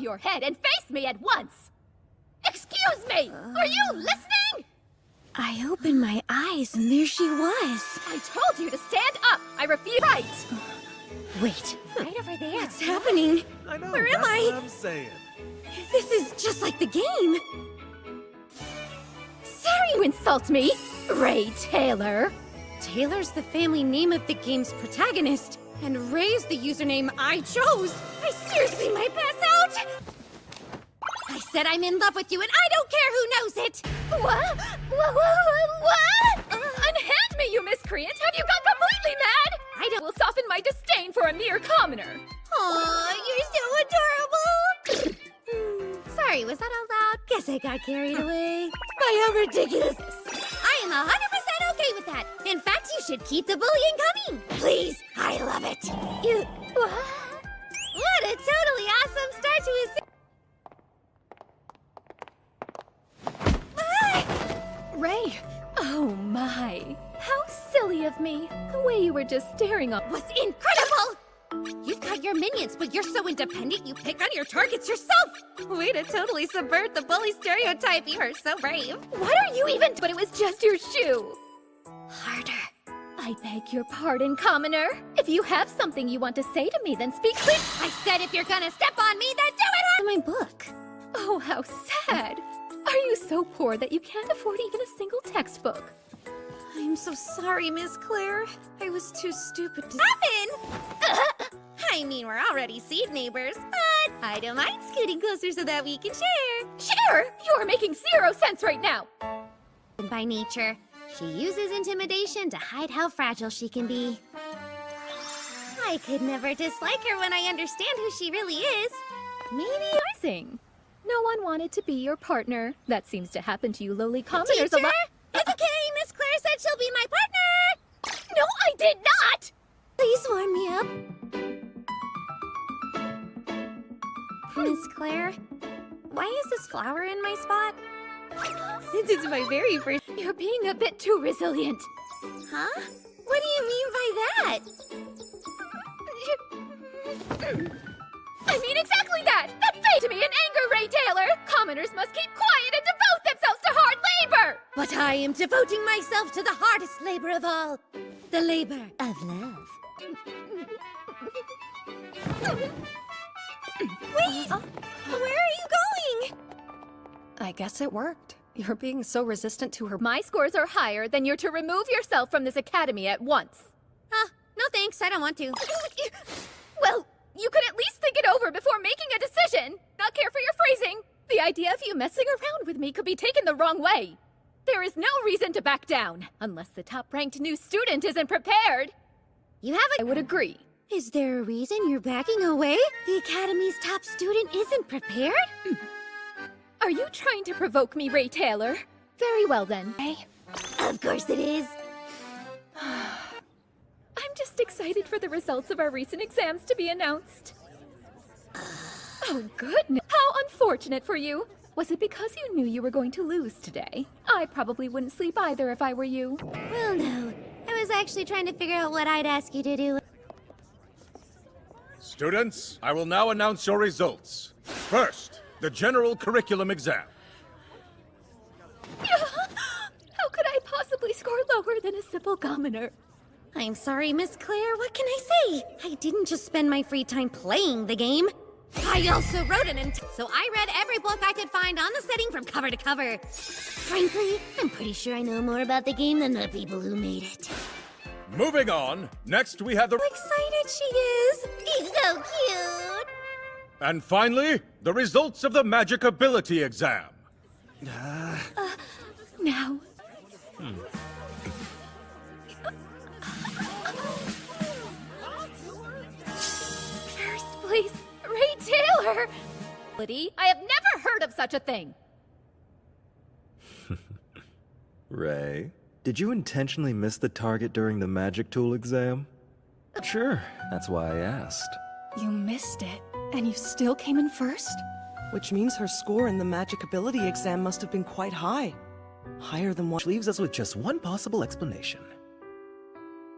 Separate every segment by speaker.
Speaker 1: your head and face me at once! Excuse me! Are you listening?
Speaker 2: I opened my eyes and there she was.
Speaker 1: I told you to stand up! I refuse. Right!
Speaker 2: Wait.
Speaker 1: Right over there.
Speaker 2: What's happening?
Speaker 3: I know,
Speaker 2: Where am
Speaker 3: that's
Speaker 2: I?
Speaker 3: what I'm saying.
Speaker 2: This is just like the game.
Speaker 1: Sorry you insult me, Rei Taylor.
Speaker 2: Taylor's the family name of the game's protagonist, and Ray's the username I chose. I seriously might pass out. I said I'm in love with you, and I don't care who knows it.
Speaker 1: What? What? Unhand me, you miscreant! Have you gone completely mad?
Speaker 2: I don't-
Speaker 1: will soften my disdain for a mere commoner.
Speaker 2: Aw, you're so adorable. Sorry, was that out loud? Guess I got carried away by how ridiculous. I am 100% okay with that. In fact, you should keep the bullying coming. Please, I love it. You... What a totally awesome start to his...
Speaker 1: Ray, oh my. How silly of me. The way you were just staring on
Speaker 2: was incredible! You've got your minions, but you're so independent you pick on your targets yourself! Way to totally subvert the bully stereotype. You are so brave.
Speaker 1: What are you even? But it was just your shoe.
Speaker 2: Harder.
Speaker 1: I beg your pardon, commoner. If you have something you want to say to me, then speak clear.
Speaker 2: I said if you're gonna step on me, then do it hard! My book.
Speaker 1: Oh, how sad. Are you so poor that you can't afford even a single textbook?
Speaker 2: I'm so sorry, Miss Claire. I was too stupid to happen. I mean, we're already seed neighbors, but I don't mind scooting closer so that we can share.
Speaker 1: Share? You're making zero sense right now.
Speaker 2: By nature, she uses intimidation to hide how fragile she can be. I could never dislike her when I understand who she really is.
Speaker 1: Maybe surprising. No one wanted to be your partner. That seems to happen to you lowly commoners a lot.
Speaker 2: It's okay. Miss Claire said she'll be my partner.
Speaker 1: No, I did not!
Speaker 2: Please warm me up. Miss Claire, why is this flower in my spot? Since it's my very first...
Speaker 1: You're being a bit too resilient.
Speaker 2: Huh? What do you mean by that?
Speaker 1: I mean exactly that! That fade to me in anger, Rei Taylor! Commoners must keep quiet and devote themselves to hard labor!
Speaker 2: But I am devoting myself to the hardest labor of all. The labor of love. Wait! Where are you going?
Speaker 4: I guess it worked. You're being so resistant to her.
Speaker 1: My scores are higher than you're to remove yourself from this academy at once.
Speaker 2: No thanks, I don't want to.
Speaker 1: Well, you could at least think it over before making a decision. Not care for your phrasing. The idea of you messing around with me could be taken the wrong way. There is no reason to back down, unless the top-ranked new student isn't prepared.
Speaker 2: You have a...
Speaker 1: I would agree.
Speaker 2: Is there a reason you're backing away? The Academy's top student isn't prepared?
Speaker 1: Are you trying to provoke me, Rei Taylor? Very well then.
Speaker 2: Of course it is.
Speaker 1: I'm just excited for the results of our recent exams to be announced. Oh, goodness. How unfortunate for you. Was it because you knew you were going to lose today? I probably wouldn't sleep either if I were you.
Speaker 2: Well, no. I was actually trying to figure out what I'd ask you to do.
Speaker 3: Students, I will now announce your results. First, the general curriculum exam.
Speaker 1: How could I possibly score lower than a simple commoner?
Speaker 2: I'm sorry, Miss Claire. What can I say? I didn't just spend my free time playing the game. I also wrote an so I read every book I could find on the setting from cover to cover. Frankly, I'm pretty sure I know more about the game than the people who made it.
Speaker 3: Moving on, next we have the...
Speaker 2: How excited she is! She's so cute!
Speaker 3: And finally, the results of the magic ability exam.
Speaker 1: Now. First place, Rei Taylor! I have never heard of such a thing!
Speaker 5: Ray, did you intentionally miss the target during the magic tool exam? Sure, that's why I asked.
Speaker 4: You missed it, and you still came in first?
Speaker 6: Which means her score in the magic ability exam must have been quite high. Higher than what...
Speaker 5: Which leaves us with just one possible explanation.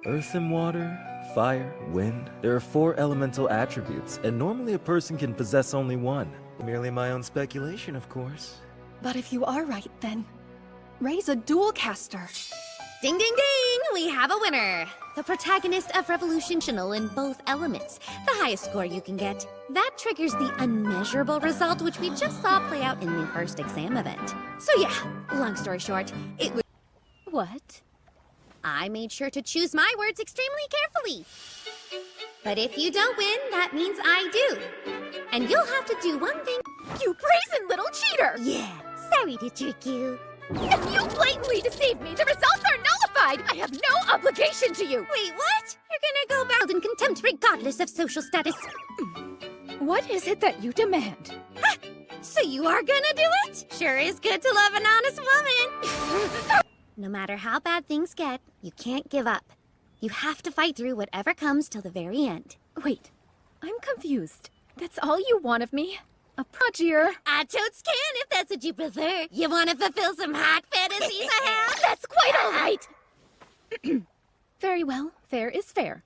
Speaker 5: Earth and water, fire, wind. There are 4 elemental attributes, and normally a person can possess only one. Merely my own speculation, of course.
Speaker 4: But if you are right, then Rei's a dual caster.
Speaker 2: Ding, ding, ding! We have a winner! The protagonist of Revolutional in both elements. The highest score you can get. That triggers the unmeasurable result, which we just saw play out in the first exam event. So yeah, long story short, it was...
Speaker 1: What?
Speaker 2: I made sure to choose my words extremely carefully. But if you don't win, that means I do. And you'll have to do one thing.
Speaker 1: You brazen little cheater!
Speaker 2: Yeah, sorry to trick you.
Speaker 1: If you blatantly deceived me, the results are nullified! I have no obligation to you!
Speaker 2: Wait, what? You're gonna go back in contempt regardless of social status.
Speaker 1: What is it that you demand?
Speaker 2: Ha! So you are gonna do it? Sure is good to love an honest woman. No matter how bad things get, you can't give up. You have to fight through whatever comes till the very end.
Speaker 1: Wait, I'm confused. That's all you want of me? A progier?
Speaker 2: I totes can if that's what you prefer. You want to fulfill some hot fantasies I have?
Speaker 1: That's quite all right! Very well, fair is fair.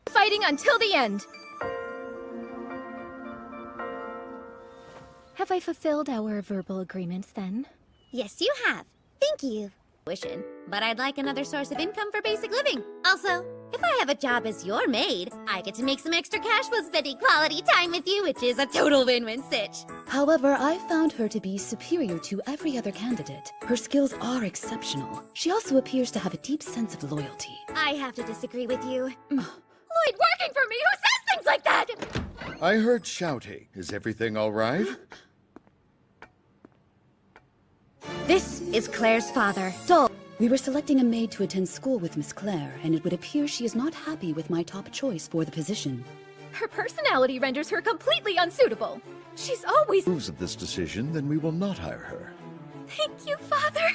Speaker 1: Fighting until the end! Have I fulfilled our verbal agreement, then?
Speaker 2: Yes, you have. Thank you. But I'd like another source of income for basic living. Also, if I have a job as your maid, I get to make some extra cash while spending quality time with you, which is a total win-win sitch.
Speaker 7: However, I found her to be superior to every other candidate. Her skills are exceptional. She also appears to have a deep sense of loyalty.
Speaker 2: I have to disagree with you.
Speaker 1: Lloyd working for me! Who says things like that?
Speaker 8: I heard shouting. Is everything all right?
Speaker 2: This is Claire's father.
Speaker 7: We were selecting a maid to attend school with Miss Claire, and it would appear she is not happy with my top choice for the position.
Speaker 1: Her personality renders her completely unsuitable. She's always...
Speaker 8: Approves of this decision, then we will not hire her.
Speaker 1: Thank you, Father.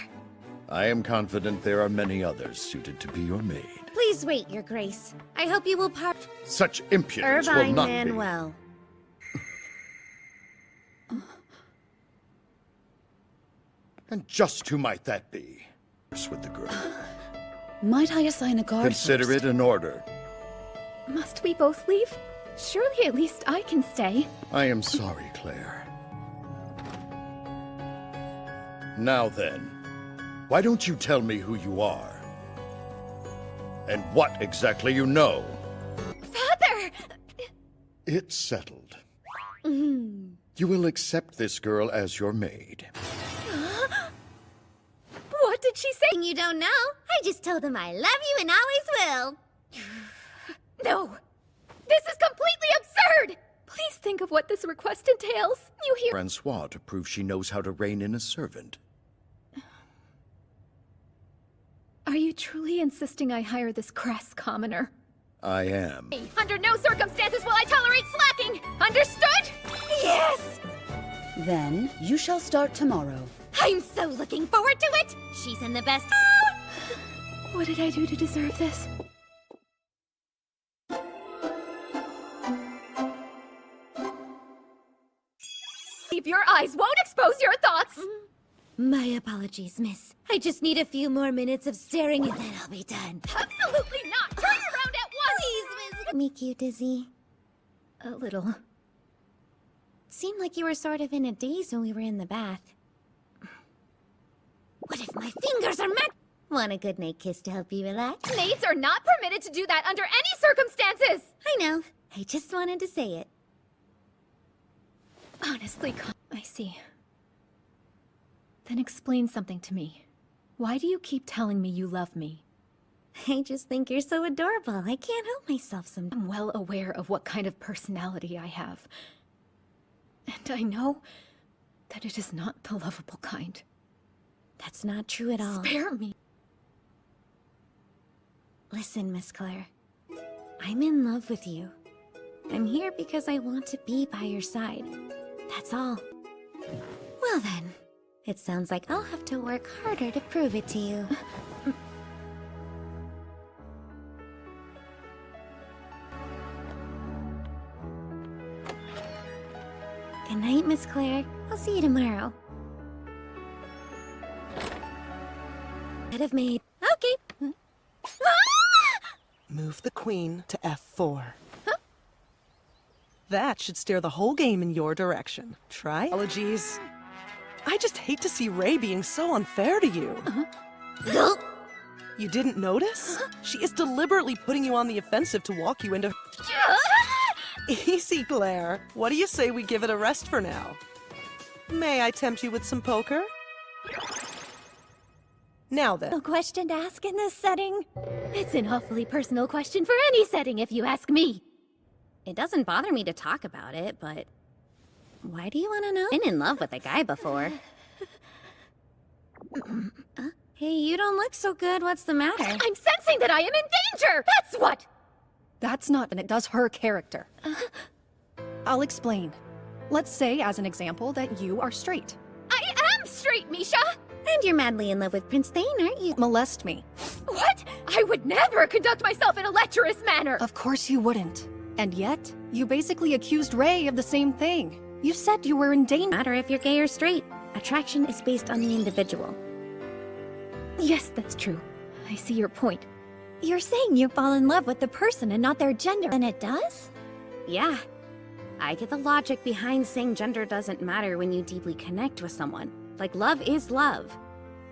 Speaker 8: I am confident there are many others suited to be your maid.
Speaker 2: Please wait, Your Grace. I hope you will part...
Speaker 8: Such impudence will
Speaker 2: Irvine
Speaker 8: not
Speaker 2: Manuel.
Speaker 8: And just who might that be? With the girl.
Speaker 7: Might I assign a guard
Speaker 8: Consider
Speaker 7: first?
Speaker 8: it an order.
Speaker 1: Must we both leave? Surely at least I can stay.
Speaker 8: I am sorry, Claire. Now then, why don't you tell me who you are? And what exactly you know?
Speaker 1: Father!
Speaker 8: It's settled. You will accept this girl as your maid.
Speaker 1: What did she say?
Speaker 2: You don't know? I just told him I love you and always will.
Speaker 1: No! This is completely absurd! Please think of what this request entails. You hear—
Speaker 8: Francois to prove she knows how to rein in a servant.
Speaker 1: Are you truly insisting I hire this crass commoner?
Speaker 8: I am.
Speaker 1: Under no circumstances will I tolerate slacking! Understood? Yes!
Speaker 7: Then, you shall start tomorrow.
Speaker 2: I'm so looking forward to it! She's in the best—
Speaker 1: What did I do to deserve this? If your eyes won't expose your thoughts!
Speaker 2: My apologies, miss. I just need a few more minutes of staring and then I'll be done.
Speaker 1: Absolutely not! Turn around at once!
Speaker 2: Please, miss. Make you dizzy.
Speaker 1: A little.
Speaker 2: Seemed like you were sort of in a daze when we were in the bath. What if my fingers are met? Want a good night kiss to help you relax?
Speaker 1: Maids are not permitted to do that under any circumstances!
Speaker 2: I know. I just wanted to say it.
Speaker 1: Honestly, I see. Then explain something to me. Why do you keep telling me you love me?
Speaker 2: I just think you're so adorable. I can't help myself sometimes.
Speaker 1: I'm well aware of what kind of personality I have. And I know that it is not the lovable kind.
Speaker 2: That's not true at all.
Speaker 1: Spare me.
Speaker 2: Listen, Miss Claire. I'm in love with you. I'm here because I want to be by your side. That's all. Well then, it sounds like I'll have to work harder to prove it to you. Good night, Miss Claire. I'll see you tomorrow. Could have made. Okay.
Speaker 6: Move the queen to F4. That should steer the whole game in your direction. Try. Apologies. I just hate to see Rei being so unfair to you. You didn't notice? She is deliberately putting you on the offensive to walk you into... Easy, Claire. What do you say we give it a rest for now? May I tempt you with some poker? Now then.
Speaker 2: No question to ask in this setting.
Speaker 1: It's an awfully personal question for any setting, if you ask me.
Speaker 2: It doesn't bother me to talk about it, but... Why do you want to know? Been in love with a guy before. Hey, you don't look so good. What's the matter?
Speaker 1: I'm sensing that I am in danger! That's what!
Speaker 4: That's not, and it does her character. I'll explain. Let's say, as an example, that you are straight.
Speaker 1: I am straight, Misha!
Speaker 2: And you're madly in love with Prince Thane, aren't you?
Speaker 4: Molest me.
Speaker 1: What? I would never conduct myself in a lecherous manner!
Speaker 4: Of course you wouldn't. And yet, you basically accused Rei of the same thing. You said you were in danger.
Speaker 2: No matter if you're gay or straight. Attraction is based on the individual.
Speaker 1: Yes, that's true. I see your point.
Speaker 2: You're saying you fall in love with the person and not their gender. And it does? Yeah. I get the logic behind saying gender doesn't matter when you deeply connect with someone. Like, love is love.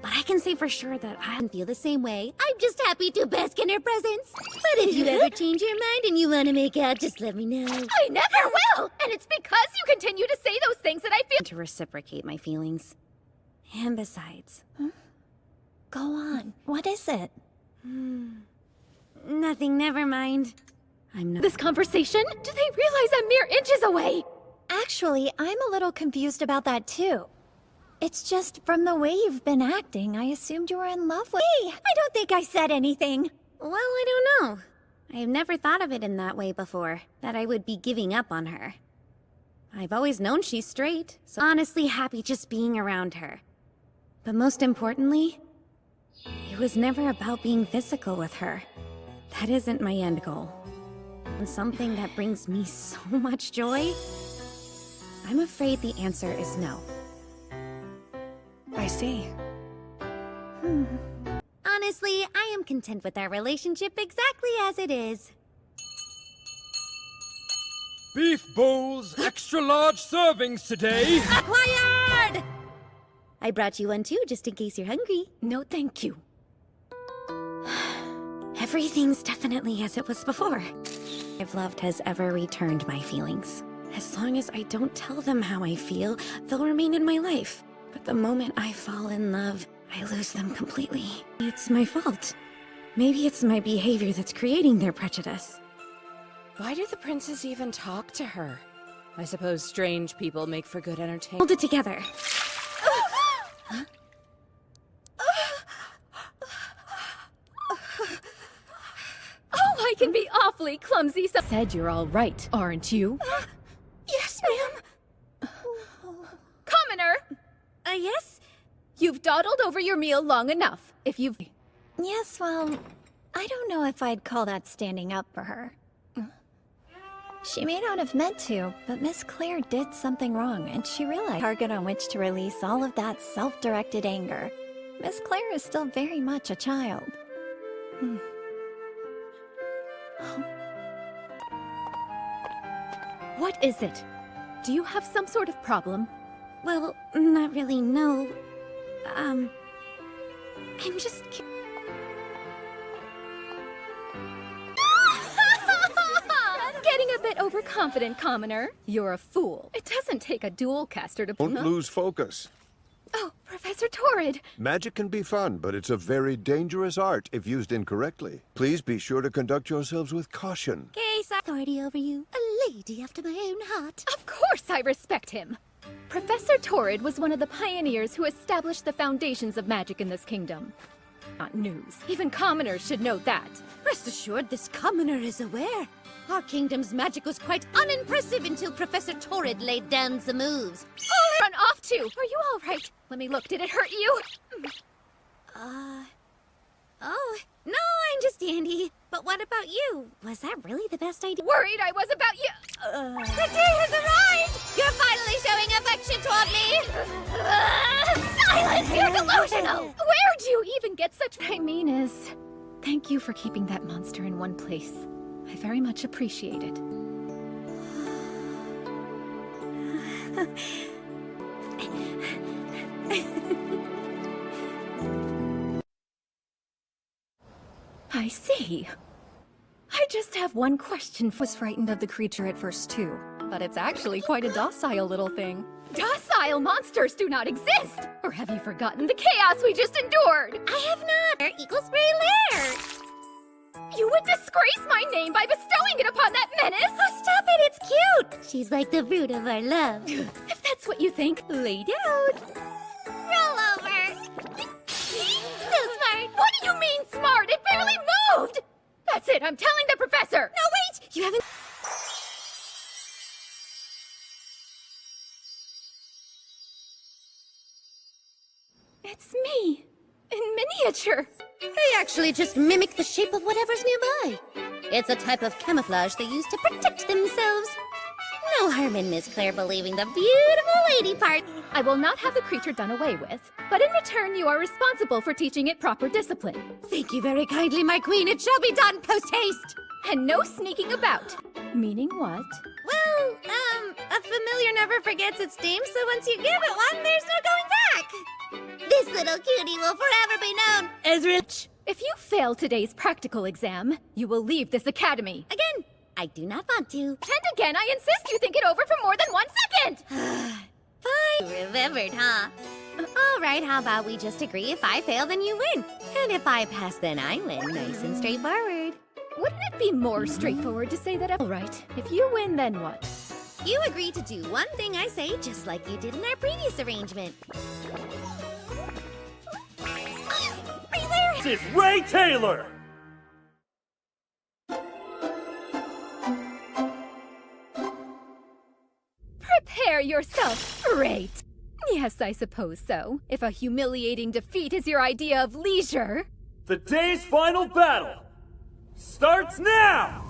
Speaker 2: But I can say for sure that I don't feel the same way. I'm just happy to bask in her presence. But if you ever change your mind and you want to make out, just let me know.
Speaker 1: I never will! And it's because you continue to say those things that I feel—
Speaker 2: To reciprocate my feelings. And besides...
Speaker 9: Go on. What is it?
Speaker 2: Nothing, never mind. I'm not—
Speaker 1: This conversation? Do they realize I'm mere inches away?
Speaker 9: Actually, I'm a little confused about that too. It's just, from the way you've been acting, I assumed you were in love with—
Speaker 2: Hey, I don't think I said anything. Well, I don't know. I've never thought of it in that way before, that I would be giving up on her. I've always known she's straight, so honestly happy just being around her. But most importantly, it was never about being physical with her. That isn't my end goal. And something that brings me so much joy? I'm afraid the answer is no.
Speaker 6: I see.
Speaker 2: Honestly, I am content with our relationship exactly as it is.
Speaker 10: Beef bowls, extra large servings today.
Speaker 2: Acquired! I brought you one too, just in case you're hungry.
Speaker 1: No, thank you.
Speaker 2: Everything's definitely as it was before. I've loved has ever returned my feelings. As long as I don't tell them how I feel, they'll remain in my life. But the moment I fall in love, I lose them completely. It's my fault. Maybe it's my behavior that's creating their prejudice.
Speaker 11: Why do the princes even talk to her? I suppose strange people make for good entertainment.
Speaker 2: Hold it together.
Speaker 1: Oh, I can be awfully clumsy, so— Said you're all right, aren't you?
Speaker 2: Yes, ma'am.
Speaker 1: Commoner!
Speaker 2: Yes?
Speaker 1: You've dawdled over your meal long enough. If you've—
Speaker 9: Yes, well, I don't know if I'd call that standing up for her. She may not have meant to, but Miss Claire did something wrong, and she realized the target on which to release all of that self-directed anger. Miss Claire is still very much a child.
Speaker 1: What is it? Do you have some sort of problem?
Speaker 2: Well, not really, no. I'm just
Speaker 1: Getting a bit overconfident, Commoner. You're a fool. It doesn't take a dual caster to—
Speaker 8: Don't lose focus.
Speaker 1: Oh, Professor Torrid.
Speaker 8: Magic can be fun, but it's a very dangerous art if used incorrectly. Please be sure to conduct yourselves with caution.
Speaker 2: case authority over you. A lady after my own heart.
Speaker 1: Of course I respect him. Professor Torrid was one of the pioneers who established the foundations of magic in this kingdom. Not news. Even commoners should know that.
Speaker 2: Rest assured, this commoner is aware. Our kingdom's magic was quite unimpressive until Professor Torrid laid down some moves.
Speaker 1: Oh, run off too. Are you all right? Let me look. Did it hurt you?
Speaker 2: Oh, no, I'm just dandy. But what about you? Was that really the best idea?
Speaker 1: Worried I was about you.
Speaker 2: The day has arrived! You're finally showing affection toward me!
Speaker 1: Silence! You're delusional! Where'd you even get such— What I mean is, thank you for keeping that monster in one place. I very much appreciate it.
Speaker 4: I see. I just have one question. Was frightened of the creature at first too, but it's actually quite a docile little thing.
Speaker 1: Docile monsters do not exist! Or have you forgotten the chaos we just endured?
Speaker 2: I have not. Rei equals Rei Lair.
Speaker 1: You would disgrace my name by bestowing it upon that menace!
Speaker 2: Oh, stop it. It's cute. She's like the fruit of our love.
Speaker 1: If that's what you think, lay down.
Speaker 2: Roll over. So smart.
Speaker 1: What do you mean smart? It barely moved! That's it, I'm telling the professor!
Speaker 2: No, wait. You haven't...
Speaker 1: It's me, in miniature.
Speaker 2: They actually just mimic the shape of whatever's nearby. It's a type of camouflage they use to protect themselves. No harm in Miss Claire believing the beautiful lady part.
Speaker 1: I will not have the creature done away with, but in return you are responsible for teaching it proper discipline.
Speaker 2: Thank you very kindly, my queen. It shall be done post-haste.
Speaker 1: And no sneaking about. Meaning what?
Speaker 2: Well, a familiar never forgets its name, so once you give it one, there's no going back. This little cutie will forever be known as Rich.
Speaker 1: If you fail today's practical exam, you will leave this academy.
Speaker 2: Again, I do not want to.
Speaker 1: And again, I insist you think it over for more than 1 second!
Speaker 2: Fine. Remembered, huh? All right, how about we just agree if I fail, then you win. And if I pass, then I win. Nice and straightforward.
Speaker 1: Wouldn't it be more straightforward to say that? All right, if you win, then what?
Speaker 2: You agree to do one thing I say, just like you did in our previous arrangement.
Speaker 10: This is Rei Taylor!
Speaker 1: Prepare yourself, great. Yes, I suppose so. If a humiliating defeat is your idea of leisure.
Speaker 10: The day's final battle starts now!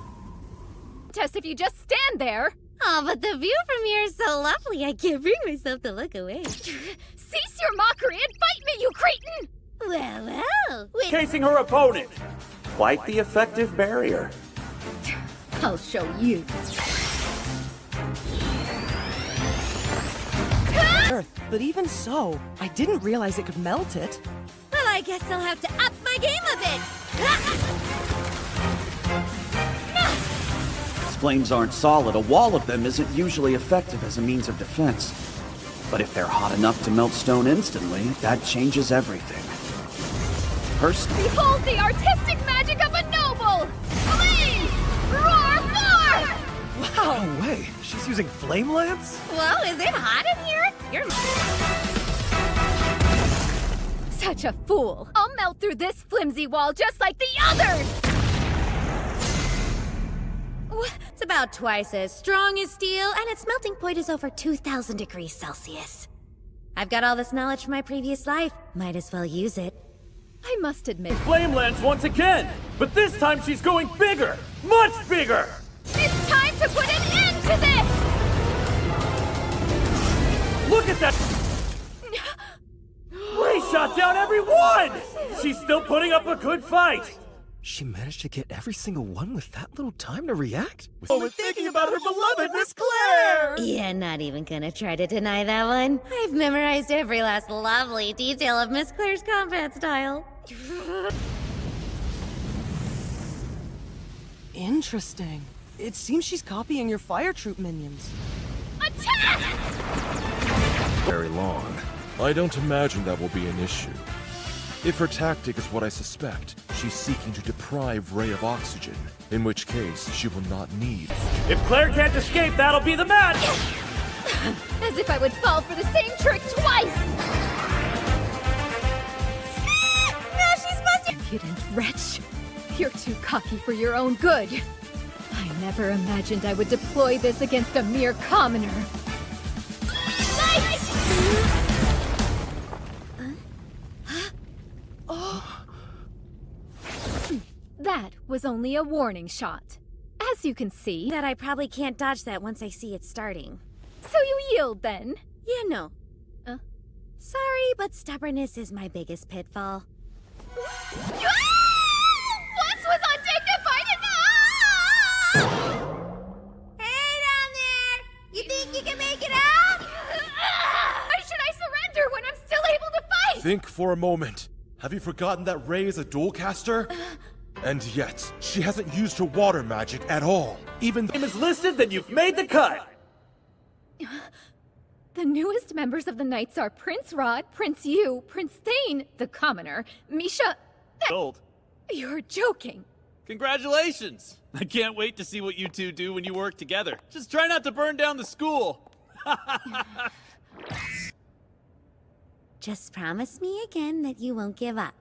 Speaker 1: Test if you just stand there.
Speaker 2: Oh, but the view from here is so lovely, I can't bring myself to look away.
Speaker 1: Cease your mockery and fight me, you cretin!
Speaker 2: Well.
Speaker 10: Casing her opponent. Quite the effective barrier.
Speaker 1: I'll show you.
Speaker 6: But even so, I didn't realize it could melt it.
Speaker 2: Well, I guess I'll have to up my game a bit.
Speaker 12: Flames aren't solid. A wall of them isn't usually effective as a means of defense. But if they're hot enough to melt stone instantly, that changes everything.
Speaker 1: Behold the artistic magic of a noble! Please! Roar more!
Speaker 5: Wow, no way. She's using flame lance?
Speaker 2: Whoa, is it hot in here? You're...
Speaker 1: Such a fool. I'll melt through this flimsy wall just like the others!
Speaker 2: It's about twice as strong as steel, and its melting point is over 2,000 degrees Celsius. I've got all this knowledge from my previous life. Might as well use it.
Speaker 1: I must admit...
Speaker 10: Flame lance once again! But this time she's going bigger! Much bigger!
Speaker 1: It's time to put an end to this!
Speaker 10: Look at that! Rei shot down everyone! She's still putting up a good fight!
Speaker 5: She managed to get every single one with that little time to react?
Speaker 10: We're thinking about her beloved Miss Claire!
Speaker 2: Yeah, not even gonna try to deny that one. I've memorized every last lovely detail of Miss Claire's combat style.
Speaker 6: Interesting. It seems she's copying your fire troop minions.
Speaker 1: Attack!
Speaker 3: Very long. I don't imagine that will be an issue. If her tactic is what I suspect, she's seeking to deprive Rei of oxygen, in which case she will not need.
Speaker 10: If Claire can't escape, that'll be the match!
Speaker 1: As if I would fall for the same trick twice!
Speaker 2: Now she's busted!
Speaker 1: Impudent wretch! You're too cocky for your own good. I never imagined I would deploy this against a mere commoner. Light! That was only a warning shot. As you can see...
Speaker 2: That I probably can't dodge that once I see it starting.
Speaker 1: So you yield, then?
Speaker 2: Yeah, no. Sorry, but stubbornness is my biggest pitfall.
Speaker 1: Once was undignified enough!
Speaker 2: Hey down there! You think you can make it out?
Speaker 3: Think for a moment. Have you forgotten that Rei is a dual caster? And yet, she hasn't used her water magic at all. Even
Speaker 10: Name is listed, then you've made the cut!
Speaker 1: The newest members of the Knights are Prince Rod, Prince Yu, Prince Thane, the commoner, Misha...
Speaker 13: Old.
Speaker 1: You're joking.
Speaker 13: Congratulations! I can't wait to see what you two do when you work together. Just try not to burn down the school.
Speaker 2: Just promise me again that you won't give up.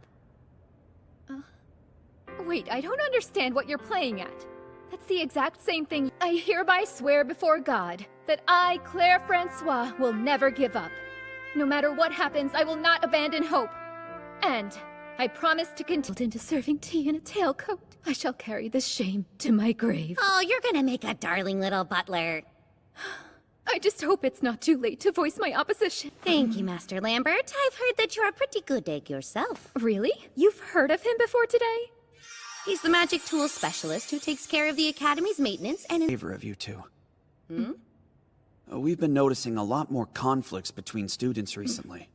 Speaker 1: Wait, I don't understand what you're playing at. That's the exact same thing. I hereby swear before God that I, Claire Francois, will never give up. No matter what happens, I will not abandon hope. And I promise to continue into serving tea in a tailcoat. I shall carry this shame to my grave.
Speaker 2: Oh, you're gonna make a darling little butler.
Speaker 1: I just hope it's not too late to voice my opposition.
Speaker 2: Thank you, Master Lambert. I've heard that you're a pretty good egg yourself.
Speaker 1: Really? You've heard of him before today?
Speaker 2: He's the magic tool specialist who takes care of the Academy's maintenance and...
Speaker 12: Favor of you two. We've been noticing a lot more conflicts between students recently.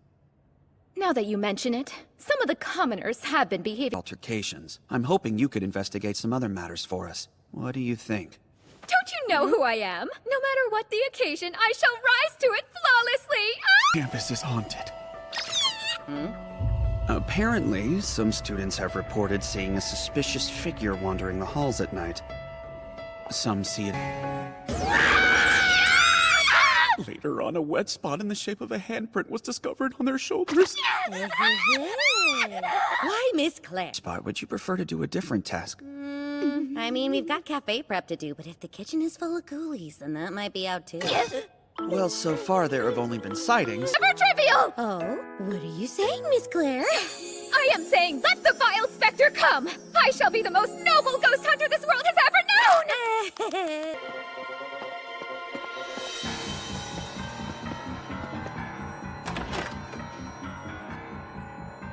Speaker 1: Now that you mention it, some of the commoners have been behaving...
Speaker 12: Altercations. I'm hoping you could investigate some other matters for us. What do you think?
Speaker 1: Don't you know who I am? No matter what the occasion, I shall rise to it flawlessly! Ah!
Speaker 12: Campus is haunted. Apparently, some students have reported seeing a suspicious figure wandering the halls at night. Some see it... Later on, a wet spot in the shape of a handprint was discovered on their shoulders.
Speaker 2: Why, Miss Claire?
Speaker 12: Spot, would you prefer to do a different task?
Speaker 2: I mean, we've got cafe prep to do, but if the kitchen is full of ghoulies, then that might be out too.
Speaker 12: Well, so far there have only been sightings.
Speaker 1: Never trivial!
Speaker 2: Oh, what are you saying, Miss Claire?
Speaker 1: I am saying, let the vile specter come! I shall be the most noble ghost hunter this world has ever known!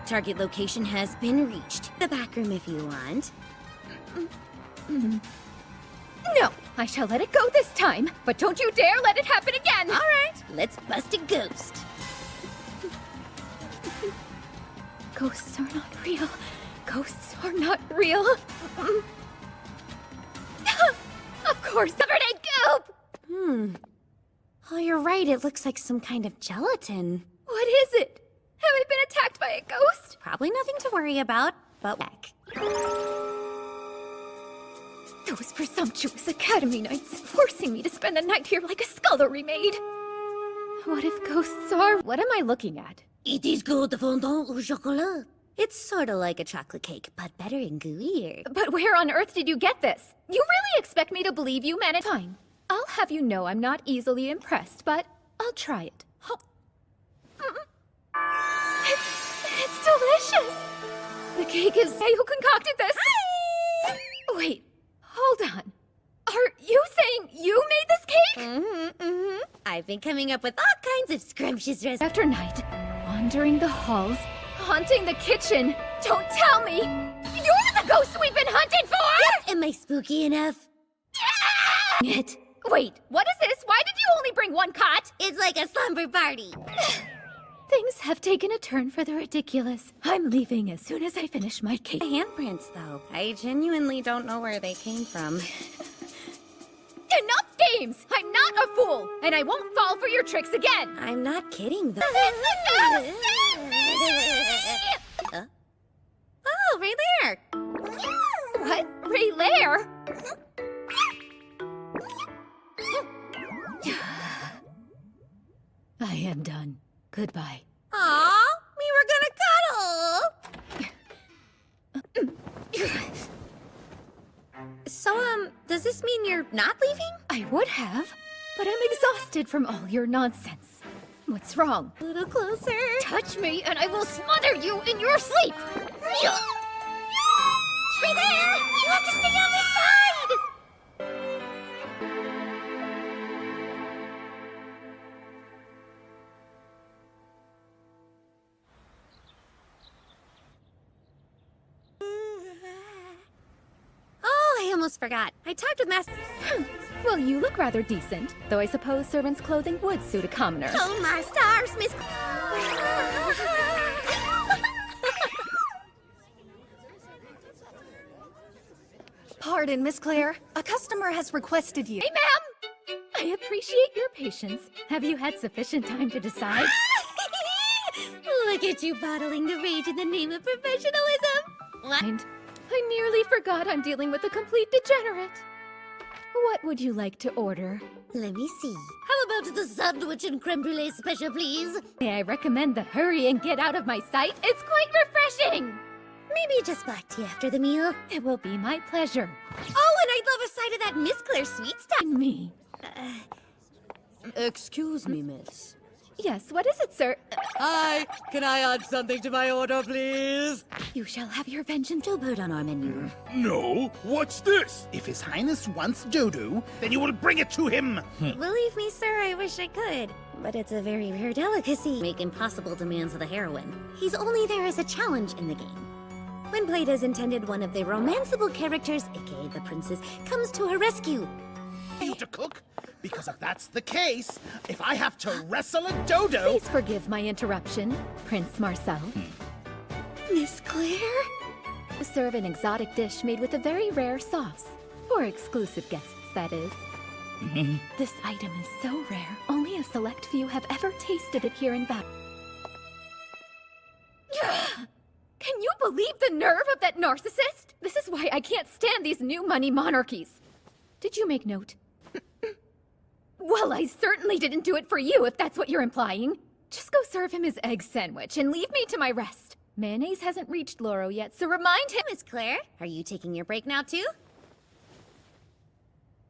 Speaker 2: Target location has been reached. The back room if you want.
Speaker 1: No, I shall let it go this time, but don't you dare let it happen again!
Speaker 2: All right, let's bust a ghost.
Speaker 1: Ghosts are not real. Ghosts are not real. Of course, covered in goop!
Speaker 2: Oh, you're right. It looks like some kind of gelatin.
Speaker 1: What is it? Have I been attacked by a ghost?
Speaker 2: Probably nothing to worry about, but heck.
Speaker 1: Those presumptuous Academy Knights forcing me to spend the night here like a scullery maid. What if ghosts are... What am I looking at?
Speaker 2: It is good fondant au chocolat. It's sort of like a chocolate cake, but better and gooier.
Speaker 1: But where on earth did you get this? You really expect me to believe you, man? Fine. I'll have you know I'm not easily impressed, but I'll try it. Oh. It's delicious! The cake is... Hey, who concocted this? Wait, hold on. Are you saying you made this cake?
Speaker 2: I've been coming up with all kinds of scrumptious recipes.
Speaker 1: After night, wandering the halls, haunting the kitchen. Don't tell me! You're the ghost we've been hunted for!
Speaker 2: Am I spooky enough?
Speaker 1: It. Wait, what is this? Why did you only bring one cot?
Speaker 2: It's like a slumber party.
Speaker 1: Things have taken a turn for the ridiculous. I'm leaving as soon as I finish my cake.
Speaker 2: The handprints, though. I genuinely don't know where they came from.
Speaker 1: Enough games! I'm not a fool, and I won't fall for your tricks again!
Speaker 2: I'm not kidding, though.
Speaker 1: It's the ghost!
Speaker 2: Oh, Rei Claire!
Speaker 1: What? Rei Claire? I am done. Goodbye.
Speaker 2: Aw, we were gonna cuddle! So, does this mean you're not leaving?
Speaker 1: I would have, but I'm exhausted from all your nonsense. What's wrong?
Speaker 2: A little closer.
Speaker 1: Touch me and I will smother you in your sleep!
Speaker 2: Rei Claire! You have to stay on this side! Oh, I almost forgot. I talked with Master...
Speaker 1: Well, you look rather decent, though I suppose servant's clothing would suit a commoner.
Speaker 2: Oh, my stars, Miss...
Speaker 4: Pardon, Miss Claire. A customer has requested you.
Speaker 1: Hey, ma'am! I appreciate your patience. Have you had sufficient time to decide?
Speaker 2: Look at you bottling the rage in the name of professionalism. What?
Speaker 1: I nearly forgot I'm dealing with a complete degenerate. What would you like to order?
Speaker 2: Let me see. How about the sandwich and creme brulee special, please?
Speaker 1: May I recommend the hurry and get out of my sight? It's quite refreshing!
Speaker 2: Maybe just black tea after the meal.
Speaker 1: It will be my pleasure.
Speaker 2: Oh, and I'd love a side of that Miss Claire sweet stuff.
Speaker 1: Me.
Speaker 11: Excuse me, miss.
Speaker 1: Yes, what is it, sir?
Speaker 11: Hi, can I add something to my order, please?
Speaker 1: You shall have your vengeance.
Speaker 2: Joe bird on our menu.
Speaker 14: No, what's this? If His Highness wants dodo, then you will bring it to him.
Speaker 2: Believe me, sir, I wish I could. But it's a very rare delicacy. Make impossible demands of the heroine. He's only there as a challenge in the game. When played as intended, one of the romanceable characters, aka the princess, comes to her rescue.
Speaker 14: You to cook? Because if that's the case, if I have to wrestle a dodo...
Speaker 1: Please forgive my interruption, Prince Marcel.
Speaker 2: Miss Claire?
Speaker 1: Serve an exotic dish made with a very rare sauce. For exclusive guests, that is. This item is so rare, only a select few have ever tasted it here in Val. Can you believe the nerve of that narcissist? This is why I can't stand these new money monarchies. Did you make note? Well, I certainly didn't do it for you, if that's what you're implying. Just go serve him his egg sandwich and leave me to my rest. Mayonnaise hasn't reached Loro yet, so remind him—
Speaker 2: Miss Claire, are you taking your break now, too?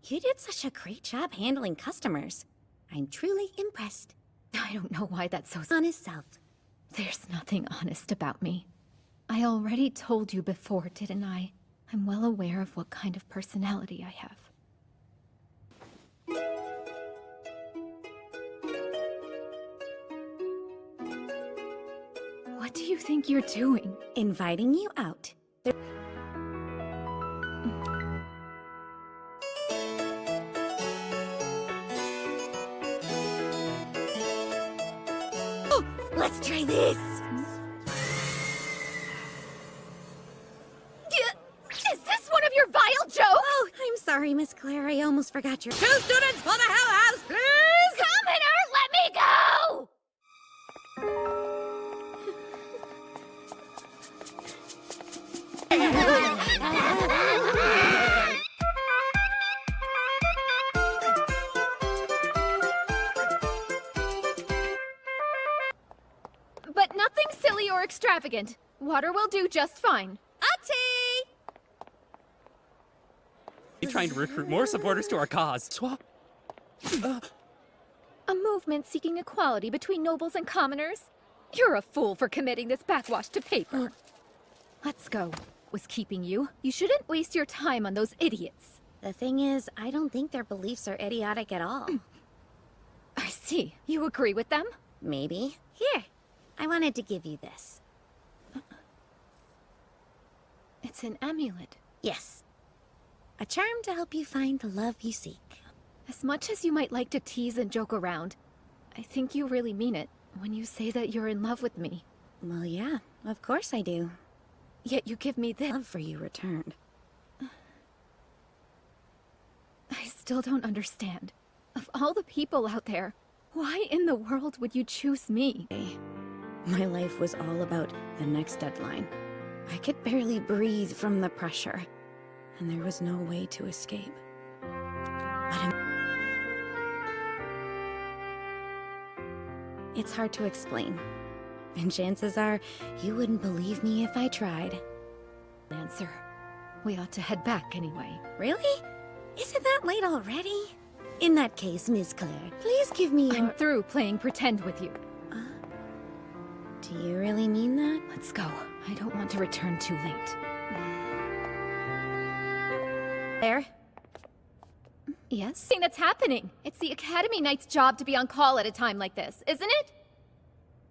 Speaker 2: You did such a great job handling customers. I'm truly impressed.
Speaker 1: I don't know why that's so—
Speaker 2: Honest self.
Speaker 1: There's nothing honest about me. I already told you before, didn't I? I'm well aware of what kind of personality I have. What do you think you're doing?
Speaker 2: Inviting you out. Oh, let's try this.
Speaker 1: Is this one of your vile jokes?
Speaker 2: Oh, I'm sorry, Miss Claire. I almost forgot your— 2 students for the Hell House, please!
Speaker 1: Commoner, let me go! But nothing silly or extravagant. Water will do just fine.
Speaker 2: Ate!
Speaker 10: You're trying to recruit more supporters to our cause. Swap.
Speaker 1: A movement seeking equality between nobles and commoners? You're a fool for committing this backwash to paper. Let's go. Was keeping you. You shouldn't waste your time on those idiots.
Speaker 2: The thing is, I don't think their beliefs are idiotic at all.
Speaker 1: I see. You agree with them?
Speaker 2: Maybe. Here, I wanted to give you this.
Speaker 1: It's an amulet.
Speaker 2: Yes. A charm to help you find the love you seek.
Speaker 1: As much as you might like to tease and joke around, I think you really mean it when you say that you're in love with me.
Speaker 2: Well, yeah, of course I do.
Speaker 1: Yet you give me this.
Speaker 2: Love for you returned.
Speaker 1: I still don't understand. Of all the people out there, why in the world would you choose me?
Speaker 2: My life was all about the next deadline. I could barely breathe from the pressure, and there was no way to escape. It's hard to explain. And chances are, you wouldn't believe me if I tried.
Speaker 1: Answer. We ought to head back anyway.
Speaker 2: Really? Is it that late already? In that case, Miss Claire, please give me your—
Speaker 1: I'm through playing pretend with you.
Speaker 2: Do you really mean that?
Speaker 1: Let's go. I don't want to return too late.
Speaker 2: There?
Speaker 1: Yes? Thing that's happening. It's the Academy Knight's job to be on call at a time like this, isn't it?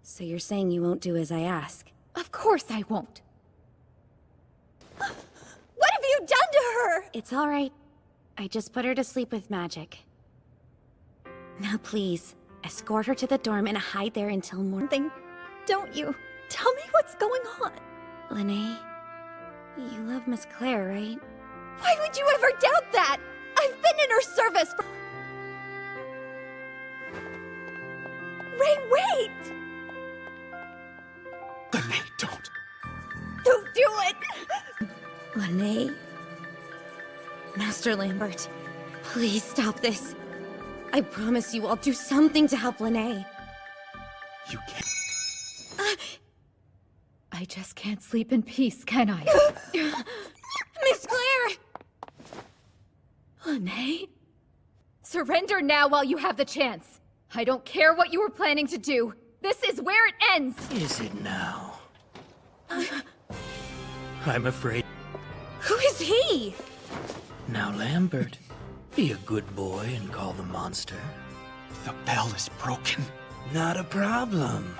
Speaker 2: So you're saying you won't do as I ask?
Speaker 1: Of course I won't.
Speaker 2: What have you done to her? It's all right. I just put her to sleep with magic. Now please, escort her to the dorm and hide there until morning.
Speaker 4: Don't you? Tell me what's going on.
Speaker 2: Lene, you love Miss Claire, right?
Speaker 4: Why would you ever doubt that? I've been in her service for... Rei, wait!
Speaker 15: Lene, don't.
Speaker 4: Don't do it!
Speaker 2: Lene? Master Lambert, please stop this. I promise you I'll do something to help Lene.
Speaker 15: You can't.
Speaker 1: I just can't sleep in peace, can I?
Speaker 2: Miss Claire!
Speaker 1: Lene? Surrender now while you have the chance. I don't care what you were planning to do. This is where it ends!
Speaker 16: Is it now? I'm afraid.
Speaker 2: Who is he?
Speaker 16: Now, Lambert, be a good boy and call the monster.
Speaker 15: The bell is broken.
Speaker 16: Not a problem.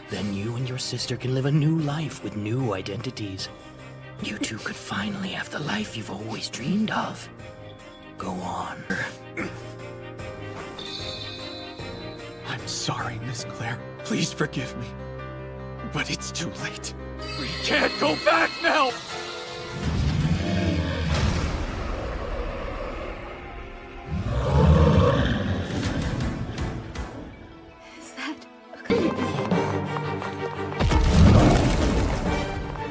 Speaker 16: Then you and your sister can live a new life with new identities. You two could finally have the life you've always dreamed of. Go on.
Speaker 15: I'm sorry, Miss Claire. Please forgive me. But it's too late. We can't go back now!
Speaker 1: Is that...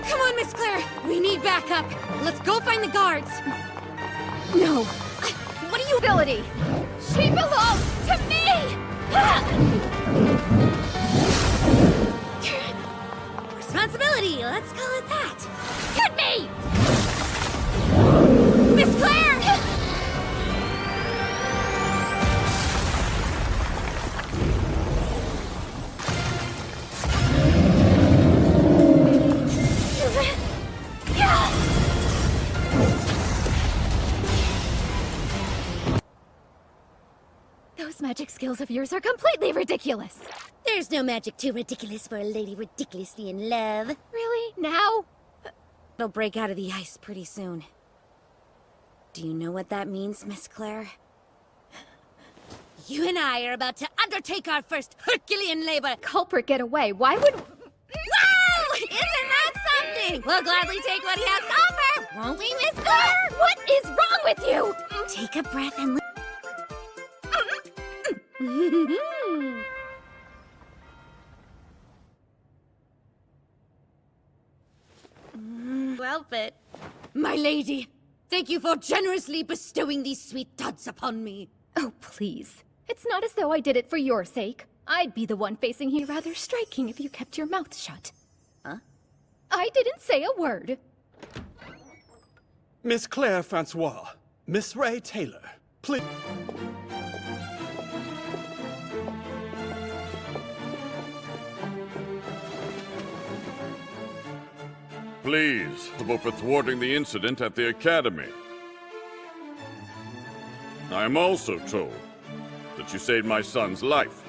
Speaker 2: Come on, Miss Claire! We need backup! Let's go find the guards!
Speaker 1: No! What are you... ability? She belongs to me!
Speaker 2: Responsibility, let's call it that.
Speaker 1: Hit me!
Speaker 2: Miss Claire!
Speaker 1: Those magic skills of yours are completely ridiculous.
Speaker 2: There's no magic too ridiculous for a lady ridiculously in love.
Speaker 1: Really? Now?
Speaker 2: It'll break out of the ice pretty soon. Do you know what that means, Miss Claire? You and I are about to undertake our first Herculean labor.
Speaker 1: Culprit, get away. Why would...
Speaker 2: Wow! Isn't that something? We'll gladly take what he has to offer, won't we, Miss Claire?
Speaker 1: What is wrong with you?
Speaker 2: Take a breath and... Well fit. My lady, thank you for generously bestowing these sweet duds upon me.
Speaker 1: Oh, please. It's not as though I did it for your sake. I'd be the one facing you rather striking if you kept your mouth shut.
Speaker 2: Huh?
Speaker 1: I didn't say a word.
Speaker 15: Miss Claire Francois. Miss Rei Taylor. Please.
Speaker 17: Please, for thwarting the incident at the Academy. I am also told that you saved my son's life.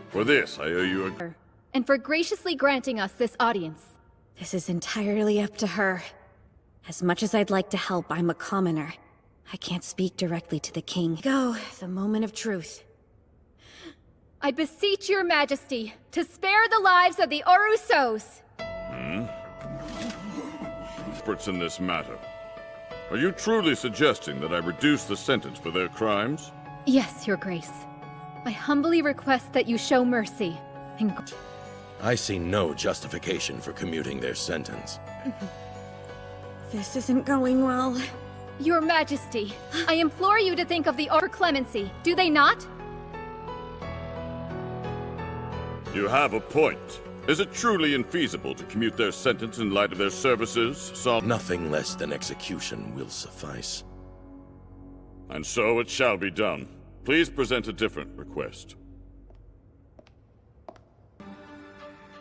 Speaker 17: For this, I owe you a...
Speaker 1: And for graciously granting us this audience.
Speaker 2: This is entirely up to her. As much as I'd like to help, I'm a commoner. I can't speak directly to the king. Go, the moment of truth.
Speaker 1: I beseech your majesty to spare the lives of the Orusos.
Speaker 17: Experts in this matter. Are you truly suggesting that I reduce the sentence for their crimes?
Speaker 1: Yes, your grace. I humbly request that you show mercy. And...
Speaker 18: I see no justification for commuting their sentence.
Speaker 2: This isn't going well.
Speaker 1: Your majesty, I implore you to think of the for clemency, do they not?
Speaker 17: You have a point. Is it truly infeasible to commute their sentence in light of their services?
Speaker 18: Nothing less than execution will suffice.
Speaker 17: And so it shall be done. Please present a different request.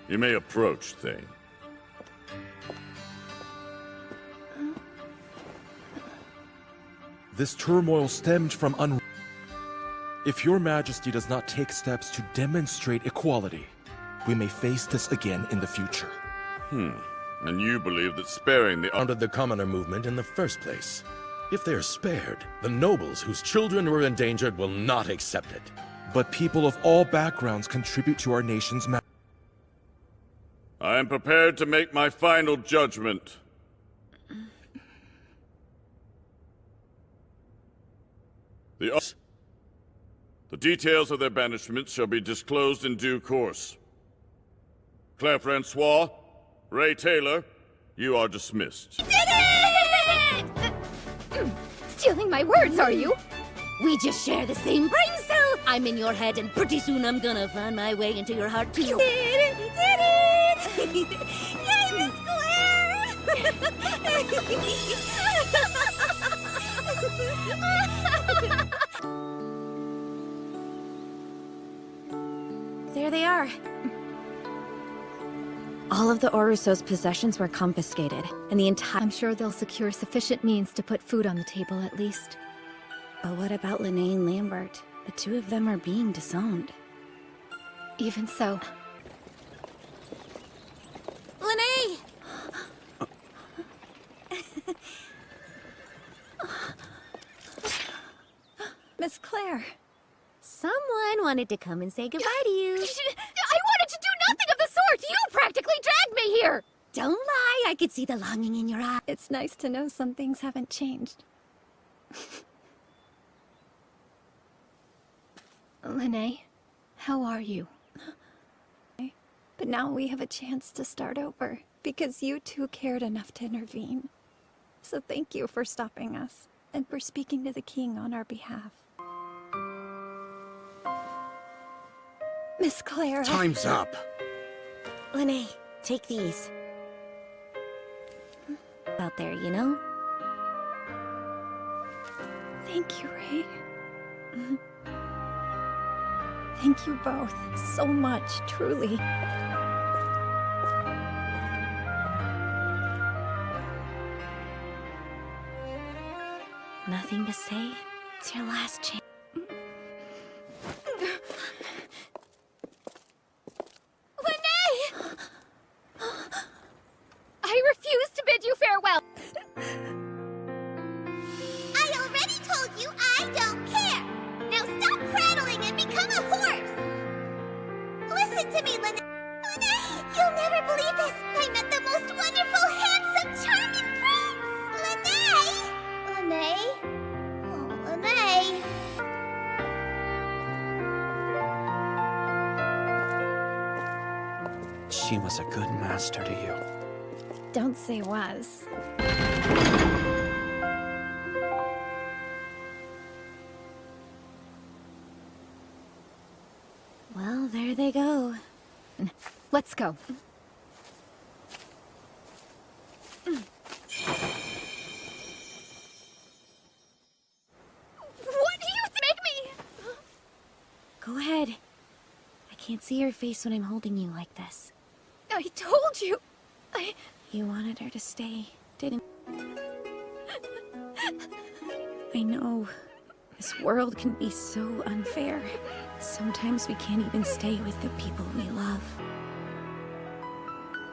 Speaker 17: You may approach, Thane.
Speaker 3: This turmoil stemmed from If your majesty does not take steps to demonstrate equality, we may face this again in the future.
Speaker 17: And you believe that sparing the...
Speaker 18: Founded the commoner movement in the first place. If they are spared, the nobles whose children were endangered will not accept it.
Speaker 3: But people of all backgrounds contribute to our nation's
Speaker 17: I am prepared to make my final judgment. The details of their banishment shall be disclosed in due course. Claire Francois, Ray Taylor, you are dismissed.
Speaker 1: Did it! Stealing my words, are you?
Speaker 2: We just share the same brain cell. I'm in your head, and pretty soon I'm gonna find my way into your heart too.
Speaker 1: You did it!
Speaker 2: Yay, Miss Claire!
Speaker 9: There they are. All of the Oruso's possessions were confiscated, and the entire—
Speaker 4: I'm sure they'll secure sufficient means to put food on the table at least.
Speaker 9: But what about Lene and Lambert? The two of them are being disowned.
Speaker 4: Even so.
Speaker 2: Lene!
Speaker 9: Miss Claire.
Speaker 2: Someone wanted to come and say goodbye to you.
Speaker 1: I wanted to do nothing of the sort! You practically dragged me here!
Speaker 2: Don't lie, I could see the longing in your eyes.
Speaker 9: It's nice to know some things haven't changed.
Speaker 4: Lene, how are you?
Speaker 9: But now we have a chance to start over, because you two cared enough to intervene. So thank you for stopping us, and for speaking to the king on our behalf. Miss Claire...
Speaker 15: Time's up.
Speaker 2: Lene, take these. Out there, you know?
Speaker 9: Thank you, Rei. Thank you both so much, truly.
Speaker 2: Nothing to say? It's your last chance.
Speaker 1: I refuse to bid you farewell!
Speaker 2: I already told you I don't care! Now stop prattling and become a horse! Listen to me, Lene! Lene! You'll never believe this! I met the most wonderful, handsome, charming prince! Lene! Lene? Oh, Lene!
Speaker 12: She was a good master to you.
Speaker 9: Don't say was.
Speaker 2: Well, there they go.
Speaker 4: Let's go.
Speaker 1: What do you make me?
Speaker 2: Go ahead. I can't see your face when I'm holding you like this.
Speaker 1: I told you.
Speaker 9: You wanted her to stay, didn't you? I know. This world can be so unfair. Sometimes we can't even stay with the people we love.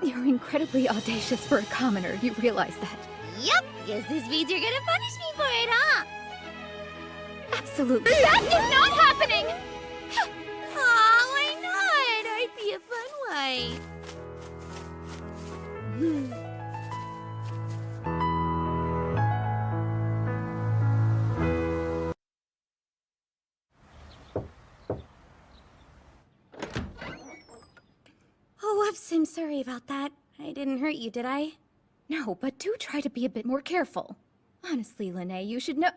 Speaker 4: You're incredibly audacious for a commoner, you realize that?
Speaker 2: Yep! Guess this means you're gonna punish me for it, huh?
Speaker 4: Absolutely.
Speaker 1: That is not happening!
Speaker 2: Aw, why not? I'd be a fun one. Oh, whoops, I'm sorry about that. I didn't hurt you, did I?
Speaker 4: No, but do try to be a bit more careful. Honestly, Lene, you should know—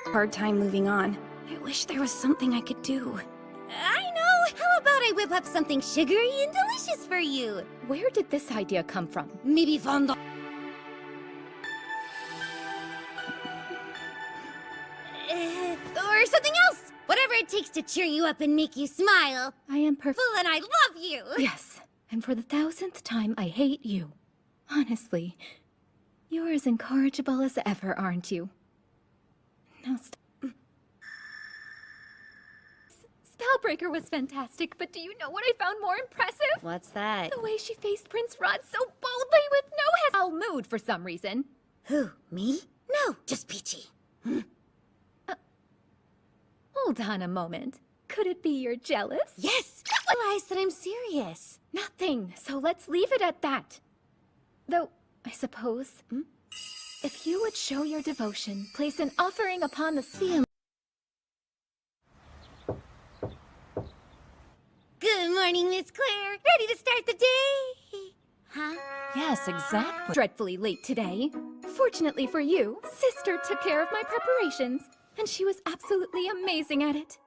Speaker 9: Hard time moving on. I wish there was something I could do.
Speaker 2: I know! How about I whip up something sugary and delicious for you?
Speaker 4: Where did this idea come from?
Speaker 2: Maybe fondant. Or something else! Whatever it takes to cheer you up and make you smile.
Speaker 4: I am perfect.
Speaker 2: Well, and I love you!
Speaker 4: Yes, and for the 1000th time, I hate you. Honestly, you're as incorrigible as ever, aren't you? Now
Speaker 1: Spellbreaker was fantastic, but do you know what I found more impressive?
Speaker 2: What's that?
Speaker 1: The way she faced Prince Rod so boldly with no foul mood for some reason.
Speaker 2: Who, me? No, just Peachy.
Speaker 1: Hold on a moment. Could it be you're jealous?
Speaker 2: Yes! Realize that I'm serious.
Speaker 1: Nothing, so let's leave it at that. Though, I suppose...
Speaker 4: If you would show your devotion, place an offering upon the sea and...
Speaker 2: Good morning, Miss Claire. Ready to start the day? Huh?
Speaker 4: Yes, exactly. Dreadfully late today. Fortunately for you, Sister took care of my preparations, and she was absolutely amazing at it.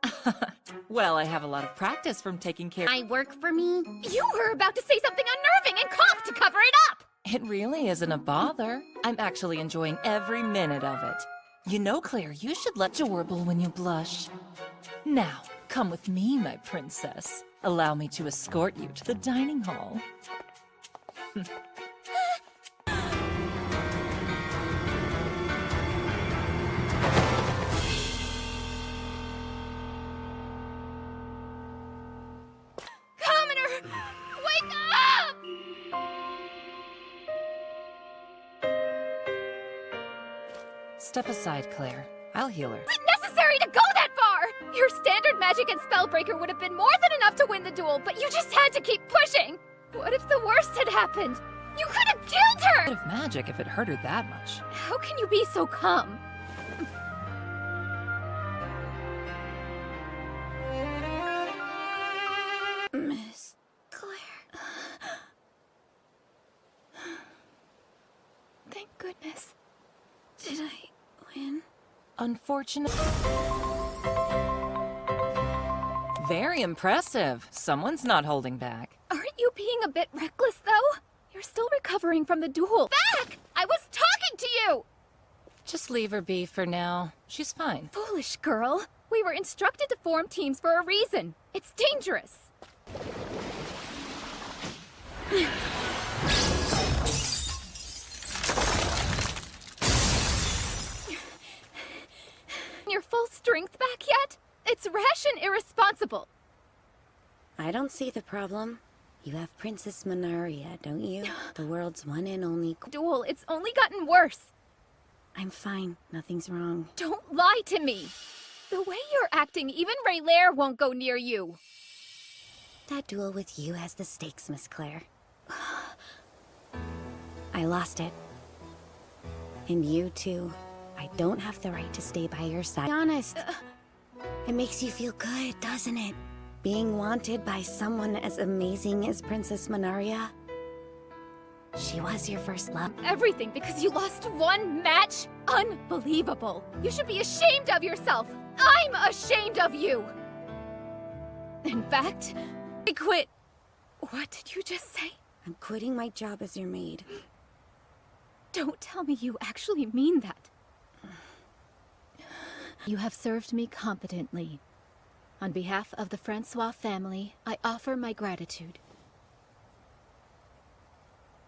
Speaker 19: Well, I have a lot of practice from taking care...
Speaker 2: I work for me?
Speaker 1: You were about to say something unnerving and cough to cover it up!
Speaker 19: It really isn't a bother. I'm actually enjoying every minute of it. You know, Claire, you should let adorable when you blush. Now, come with me, my princess. Allow me to escort you to the dining hall.
Speaker 1: Commoner! Wake up!
Speaker 19: Step aside, Claire. I'll heal her.
Speaker 1: Is it necessary to go that far? Your standard magic and spellbreaker would have been more than enough to win the duel, but you just had to keep pushing! What if the worst had happened? You could have killed her!
Speaker 19: Bit of magic if it hurt her that much.
Speaker 1: How can you be so calm?
Speaker 2: Miss Claire.
Speaker 4: Thank goodness.
Speaker 2: Did I win?
Speaker 19: Unfortunate. Very impressive. Someone's not holding back.
Speaker 1: Aren't you being a bit reckless, though? You're still recovering from the duel. Back! I was talking to you!
Speaker 19: Just leave her be for now. She's fine.
Speaker 1: Foolish girl. We were instructed to form teams for a reason. It's dangerous. Your full strength back yet? It's rash and irresponsible.
Speaker 2: I don't see the problem. You have Princess Manaria, don't you? The world's one and only...
Speaker 1: Duel, it's only gotten worse.
Speaker 2: I'm fine. Nothing's wrong.
Speaker 1: Don't lie to me. The way you're acting, even Rei X won't go near you.
Speaker 2: That duel with you has the stakes, Miss Claire. I lost it. And you too. I don't have the right to stay by your side. Be honest. It makes you feel good, doesn't it? Being wanted by someone as amazing as Princess Manaria. She was your first love.
Speaker 1: Everything because you lost one match? Unbelievable. You should be ashamed of yourself. I'm ashamed of you. In fact, I quit. What did you just say?
Speaker 2: I'm quitting my job as your maid.
Speaker 1: Don't tell me you actually mean that.
Speaker 7: You have served me competently. On behalf of the Francois family, I offer my gratitude.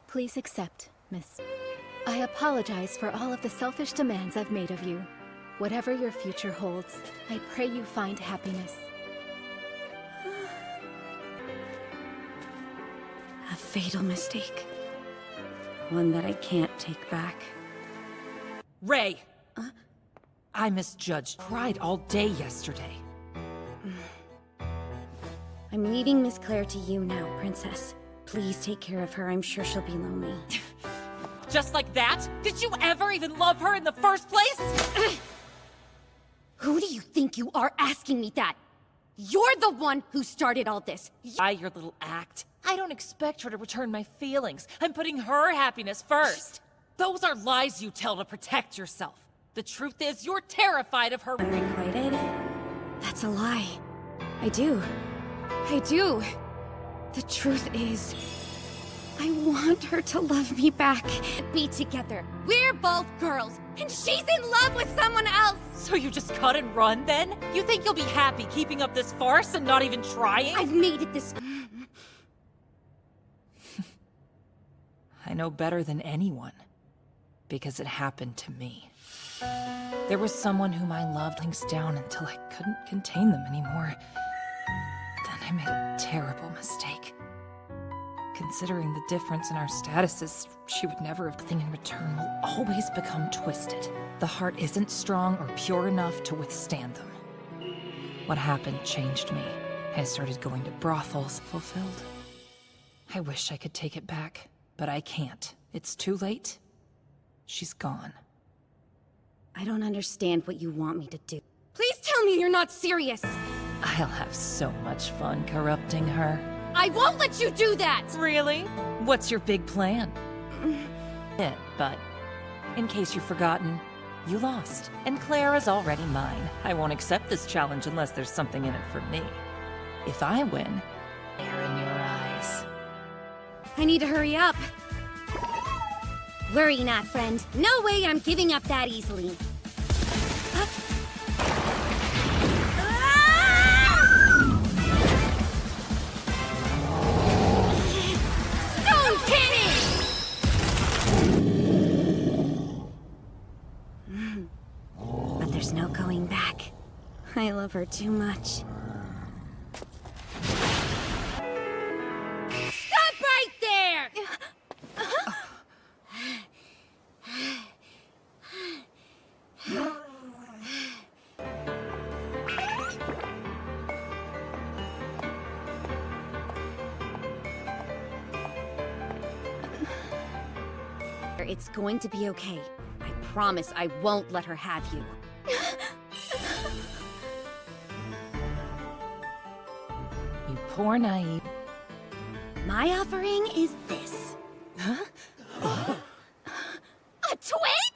Speaker 7: Please accept, Miss. I apologize for all of the selfish demands I've made of you. Whatever your future holds, I pray you find happiness.
Speaker 2: A fatal mistake. One that I can't take back.
Speaker 19: Rei! I misjudged. Cried all day yesterday.
Speaker 2: I'm leaving Miss Claire to you now, Princess. Please take care of her. I'm sure she'll be lonely.
Speaker 19: Just like that? Did you ever even love her in the first place?
Speaker 2: Who do you think you are asking me that? You're the one who started all this.
Speaker 19: By your little act. I don't expect her to return my feelings. I'm putting her happiness first. Those are lies you tell to protect yourself. The truth is, you're terrified of her.
Speaker 2: Unrequited? That's a lie. I do. The truth is, I want her to love me back. Be together. We're both girls, and she's in love with someone else.
Speaker 19: So you just cut and run, then? You think you'll be happy keeping up this farce and not even trying?
Speaker 2: I've made it this...
Speaker 19: I know better than anyone. Because it happened to me. There was someone whom I loved things down until I couldn't contain them anymore. Then I made a terrible mistake. Considering the difference in our statuses, she would never have thing in return will always become twisted. The heart isn't strong or pure enough to withstand them. What happened changed me. I started going to brothels, fulfilled. I wish I could take it back, but I can't. It's too late. she's gone.
Speaker 2: I don't understand what you want me to do. Please tell me you're not serious!
Speaker 19: I'll have so much fun corrupting her.
Speaker 2: I won't let you do that!
Speaker 19: Really? What's your big plan? But in case you've forgotten, you lost, and Claire is already mine. I won't accept this challenge unless there's something in it for me. If I win, they're in your eyes.
Speaker 2: I need to hurry up. Worry not, friend. No way I'm giving up that easily. Stone cannon! But there's no going back. I love her too much. Stop right there! It's going to be okay. I promise I won't let her have you.
Speaker 19: You poor naive.
Speaker 2: My offering is this.
Speaker 19: Huh?
Speaker 2: A twig?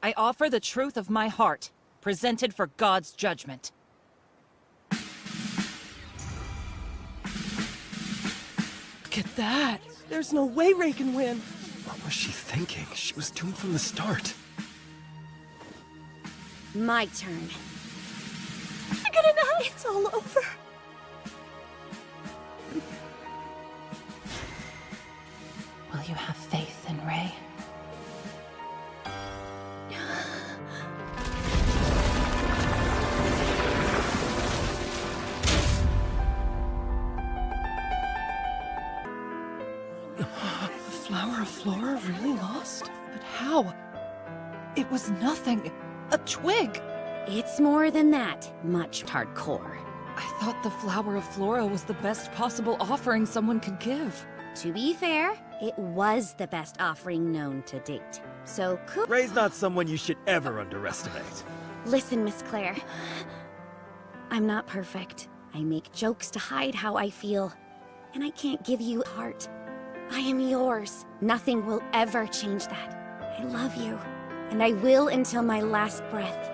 Speaker 19: I offer the truth of my heart, presented for God's judgment.
Speaker 6: Look at that! There's no way Rei can win!
Speaker 5: What was she thinking? She was doomed from the start.
Speaker 2: My turn.
Speaker 6: I'm gonna know it's all over.
Speaker 19: Will you have faith in Rei?
Speaker 6: Flower of Flora really lost? But how? It was nothing. A twig!
Speaker 2: It's more than that. Much hardcore.
Speaker 19: I thought the Flower of Flora was the best possible offering someone could give.
Speaker 2: To be fair, it was the best offering known to date. So cool.
Speaker 5: Rei's not someone you should ever underestimate.
Speaker 2: Listen, Miss Claire. I'm not perfect. I make jokes to hide how I feel. And I can't give you a heart. I am yours. Nothing will ever change that. I love you. And I will until my last breath.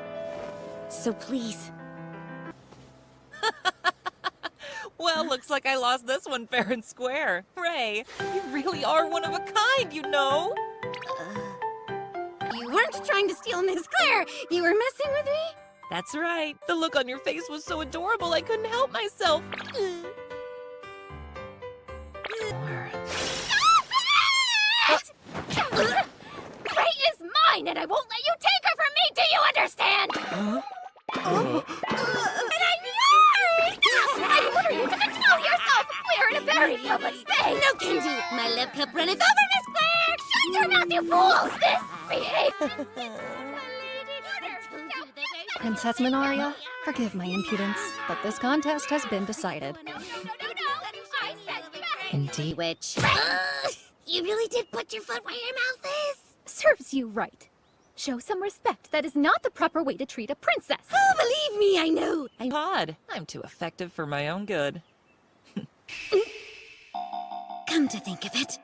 Speaker 2: So please.
Speaker 19: Well, looks like I lost this one fair and square. Rei, you really are one of a kind, you know?
Speaker 2: You weren't trying to steal Miss Claire. You were messing with me?
Speaker 19: That's right. The look on your face was so adorable I couldn't help myself.
Speaker 1: Rei is mine, and I won't let you take her from me! Do you understand?
Speaker 2: And I'm yours!
Speaker 1: I order you to control yourself! We're in a very public space!
Speaker 2: No can do! My love cup runneth over, Miss Claire!
Speaker 1: Shut your mouth, you fools! This
Speaker 4: Princess Minaria, forgive my impudence, but this contest has been decided.
Speaker 19: Indeed.
Speaker 2: Witch. You really did put your foot where your mouth is?
Speaker 1: Serves you right. Show some respect. That is not the proper way to treat a princess.
Speaker 2: Oh, believe me, I know.
Speaker 19: I'm odd. I'm too effective for my own good.
Speaker 2: Come to think of it,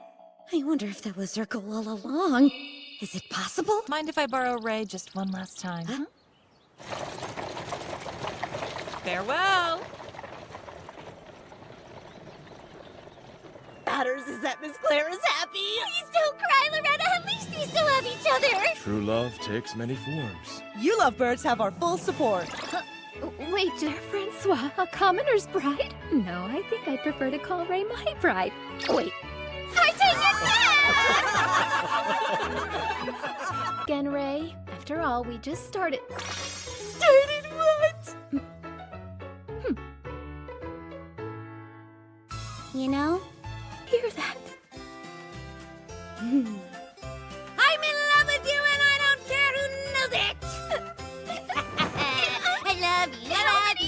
Speaker 2: I wonder if that was her goal all along. Is it possible?
Speaker 19: Mind if I borrow Rei just one last time?
Speaker 2: Huh?
Speaker 19: Farewell!
Speaker 6: Matters is that Miss Claire is happy.
Speaker 2: Please don't cry, Loretta. At least we still have each other.
Speaker 3: True love takes many forms.
Speaker 6: You lovebirds have our full support.
Speaker 1: Wait, dear Francois, a commoner's bride? No, I think I'd prefer to call Rei my bride. Wait.
Speaker 2: I take it back!
Speaker 1: Again, Rei. After all, we just started.
Speaker 2: Started what? You know,